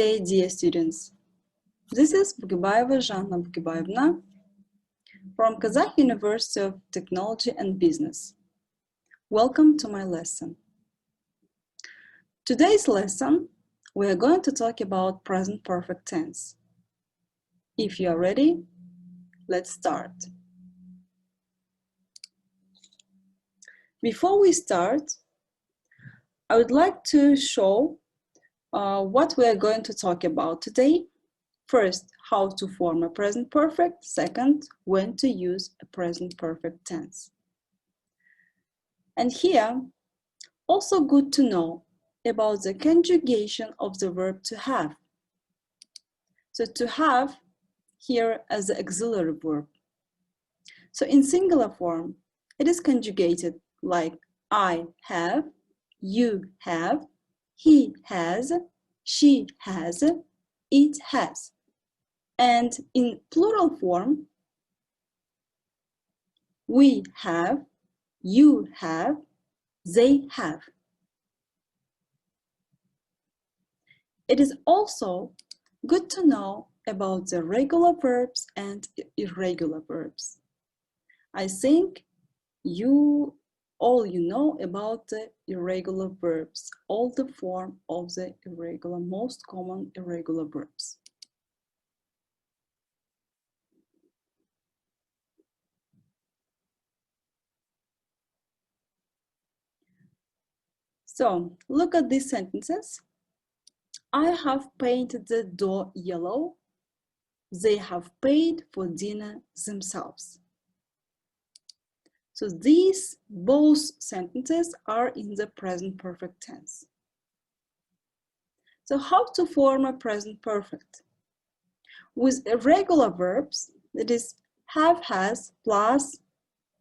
day, dear students. This is Bugibayeva Zhanna Bugibayevna from Kazakh University of Technology and Business. Welcome to my lesson. Today's lesson, we are going to talk about present perfect tense. If you are ready, let's start. Before we start, I would like to show what we are going to talk about today. First, how to form a present perfect. Second, when to use a present perfect tense. And here, also good to know about the conjugation of the verb to have. So to have here as the auxiliary verb. So in singular form, it is conjugated like I have, you have, he has, she has, it has. And in plural form, we have, you have, they have. It is also good to know about the regular verbs and irregular verbs. I think all you know about the irregular verbs, all the form of the irregular, most common irregular verbs. So look at these sentences. I have painted the door yellow. They have paid for dinner themselves. So these both sentences are in the present perfect tense. So how to form a present perfect? With irregular verbs, that is have, has, plus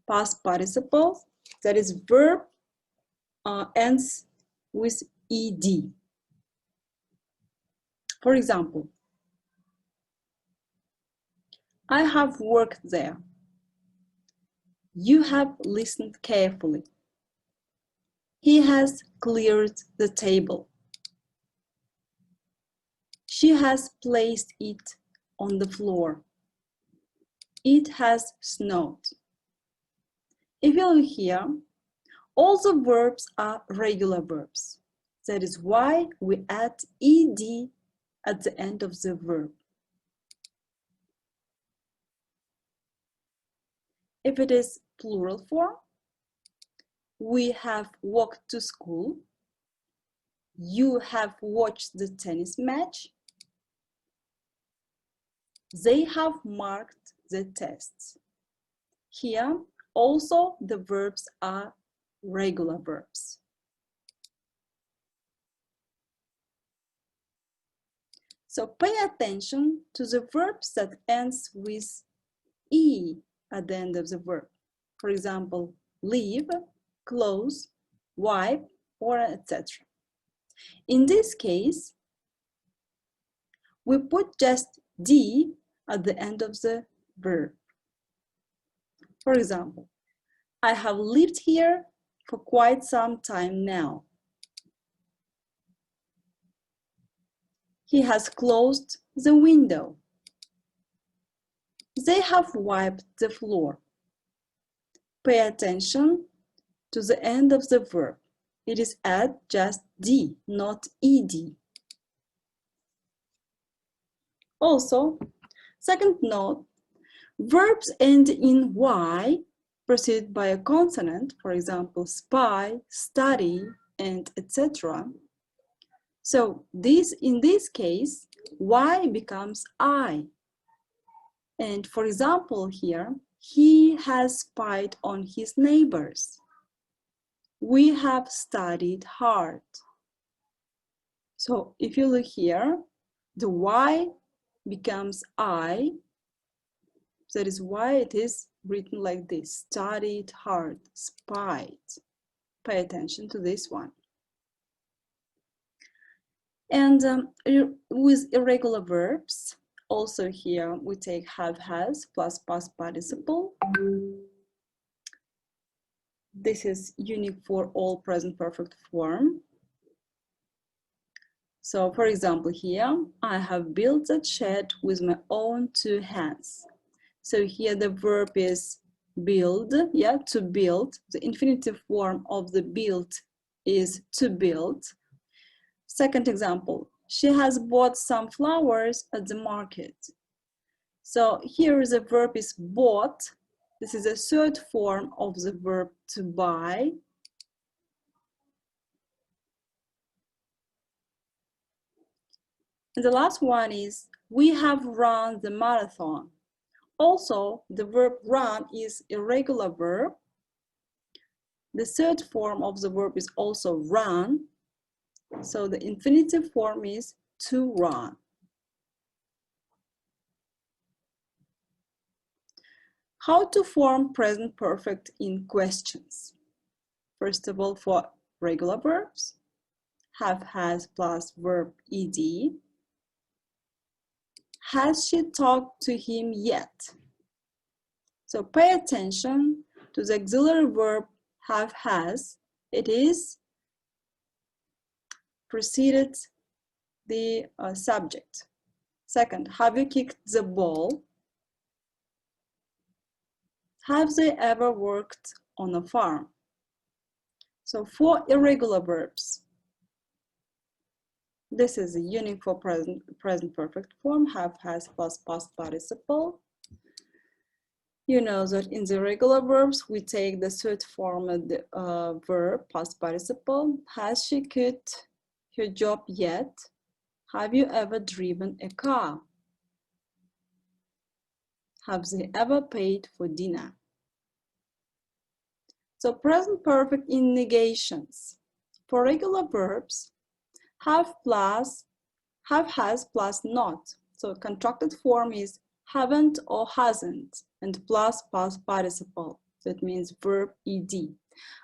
past participle, that is verb ends with ed. For example, I have worked there. You have listened carefully. He has cleared the table. She has placed it on the floor. It has snowed. If you look here, all the verbs are regular verbs. That is why we add ed at the end of the verb. If it is plural form, we have walked to school. You have watched the tennis match. They have marked the tests. Here, also the verbs are regular verbs. So pay attention to the verbs that ends with e at the end of the verb. For example, leave, close, wipe, or etc. In this case, we put just d at the end of the verb. For example, I have lived here for quite some time now. He has closed the window. They have wiped the floor. Pay attention to the end of the verb. It is add just d, not ed. Also, second note, verbs end in y preceded by a consonant, for example, spy, study, and etc. So in this case, y becomes I. And for example here, he has spied on his neighbors. We have studied hard. So if you look here, the y becomes I. That is why it is written like this: studied hard, spied. Pay attention to this one. And with irregular verbs, also here we take have, has plus past participle. This is unique for all present perfect form. So for example, here, I have built that shed with my own 2 hands. So here the verb is build, yeah, to build. The infinitive form of the build is to build. Second example, she has bought some flowers at the market. So here the verb is bought. This is a third form of the verb to buy. And the last one is, we have run the marathon. Also, the verb run is irregular verb. The third form of the verb is also run. So the infinitive form is to run. How to form present perfect in questions? First of all, for regular verbs, have, has plus verb ed. Has she talked to him yet? So pay attention to the auxiliary verb have, has. It is preceded the subject. Second, have you kicked the ball? Have they ever worked on a farm? So for irregular verbs, this is a unit for present perfect form, have, has plus past participle. You know that in the regular verbs, we take the third form of the verb, past participle. Has she quit her job yet? Have you ever driven a car? Have they ever paid for dinner? So present perfect in negations. For regular verbs, have plus, have, has plus not. So contracted form is haven't or hasn't, and plus past participle. That means verb ed.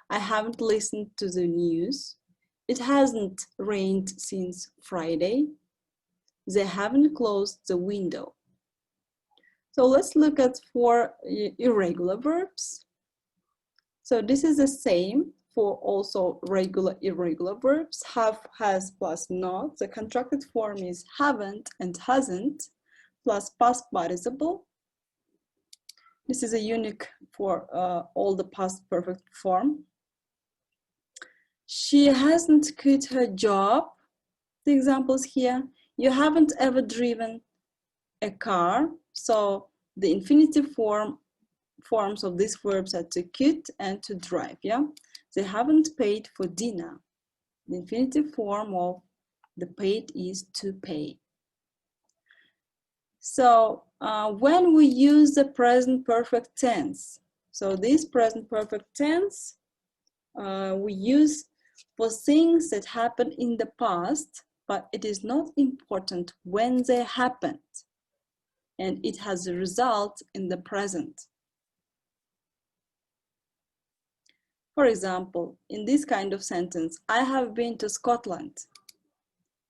I haven't listened to the news. It hasn't rained since Friday. They haven't closed the window. So let's look at 4 irregular verbs. So this is the same for also regular irregular verbs, have, has plus not. The contracted form is haven't and hasn't plus past participle. This is a unique for all the past perfect form. She hasn't quit her job. The examples here, you haven't ever driven a car. So the infinitive forms of these verbs are to quit and to drive, yeah? They haven't paid for dinner. The infinitive form of the paid is to pay. So when we use the present perfect tense, so this present perfect tense we use for things that happened in the past, but it is not important when they happened, and it has a result in the present. For example, in this kind of sentence, I have been to Scotland.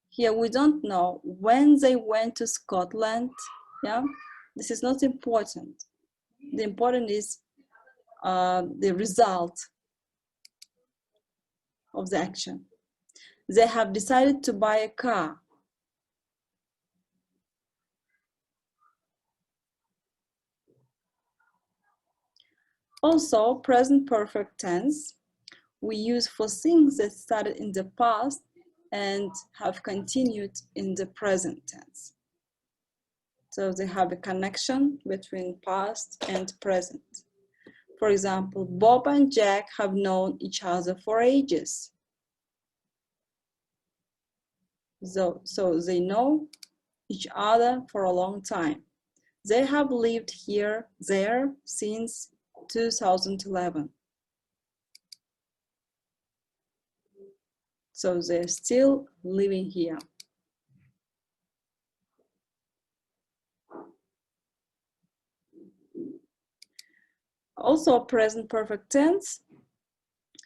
Here we don't know when they went to Scotland, yeah? This is not important. The important is the result of the action. They have decided to buy a car. Also, present perfect tense we use for things that started in the past and have continued in the present tense. So they have a connection between past and present. For example, Bob and Jack have known each other for ages. So they know each other for a long time. They have lived there since 2011. So they're still living here. Also, present perfect tense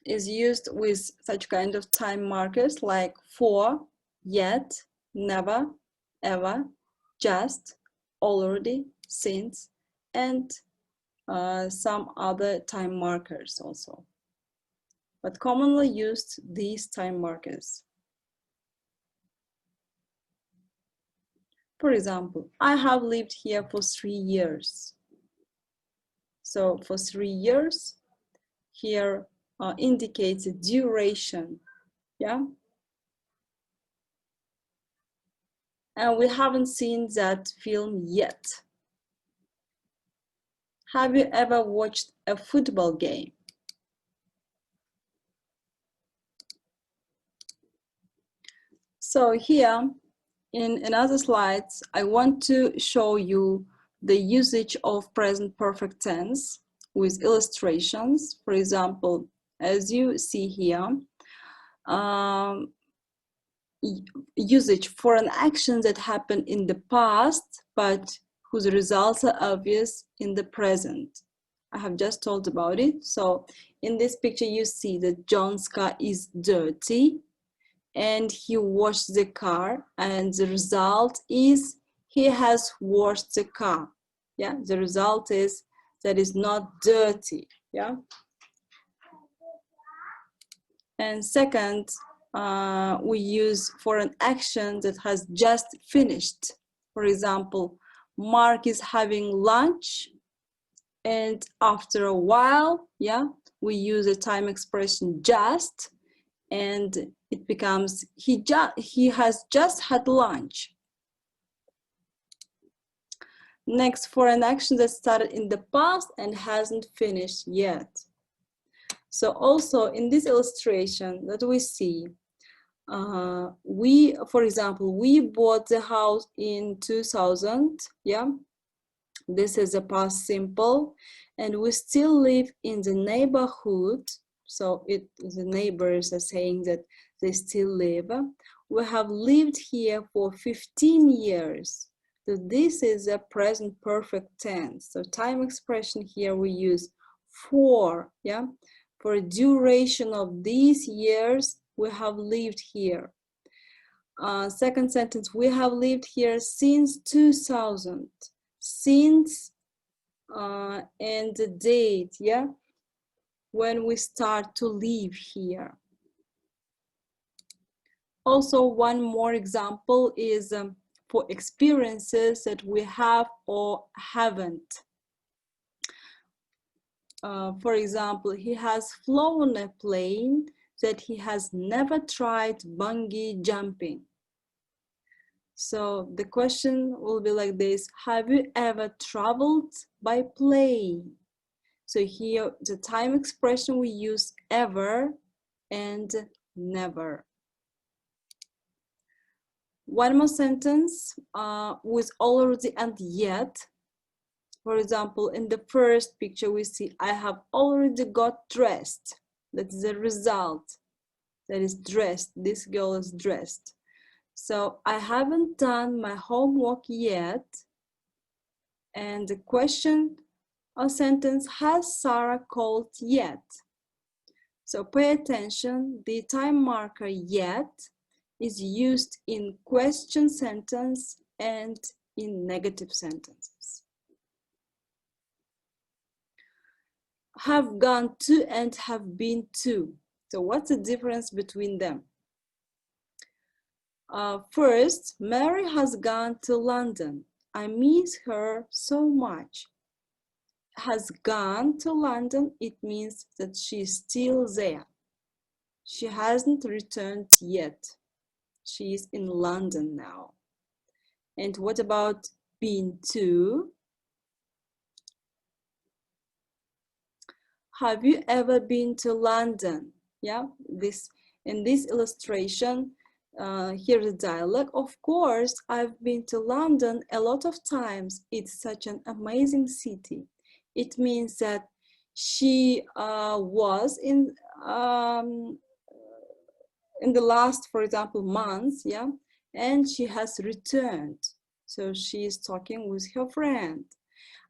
is used with such kind of time markers like for, yet, never, ever, just, already, since, and some other time markers also. But commonly used these time markers. For example, I have lived here for 3 years. So for 3 years, here indicates a duration, yeah? And we haven't seen that film yet. Have you ever watched a football game? So here, in another slides, I want to show you the usage of present perfect tense with illustrations. For example, as you see here, usage for an action that happened in the past, but whose results are obvious in the present. I have just told about it. So in this picture, you see that John's car is dirty and he washed the car, and the result is he has washed the car. Yeah, the result is that it's not dirty. Yeah. And second, we use for an action that has just finished. For example, Mark is having lunch, and after a while, yeah, we use a time expression just, and it becomes he has just had lunch. Next, for an action that started in the past and hasn't finished yet. So also in this illustration that we see, for example, we bought the house in 2000, yeah? This is a past simple, and we still live in the neighborhood. So the neighbors are saying that they still live. We have lived here for 15 years. So this is a present perfect tense. So time expression here we use for, yeah? For a duration of these years, we have lived here. Second sentence, we have lived here since 2000. Since and the date, yeah, when we start to live here. Also, one more example is for experiences that we have or haven't. For example, he has flown a plane that he has never tried bungee jumping. So the question will be like this: have you ever traveled by plane? So here the time expression we use ever and never. One more sentence with already and yet. For example, in the first picture we see I have already got dressed. That is the result. That is dressed. This girl is dressed. So I haven't done my homework yet. And the question or sentence, has Sarah called yet? So pay attention, the time marker yet is used in question sentence and in negative sentences. Have gone to and have been to. So what's the difference between them? First, Mary has gone to London. I miss her so much. Has gone to London, it means that she's still there. She hasn't returned yet. She's in London now. And what about been to? Have you ever been to London? Yeah, in this illustration, here's the dialogue. Of course, I've been to London a lot of times. It's such an amazing city. It means that she was in the last, for example, months, yeah, and she has returned. So she is talking with her friend.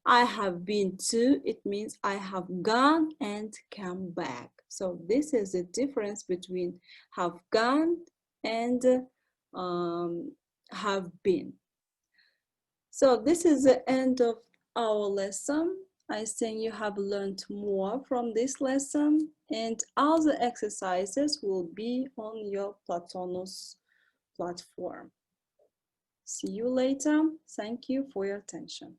I have been to, it means I have gone and come back. So this is the difference between have gone and have been. So this is the end of our lesson. I think you have learned more from this lesson, and other exercises will be on your Platonus platform. See you later. Thank you for your attention.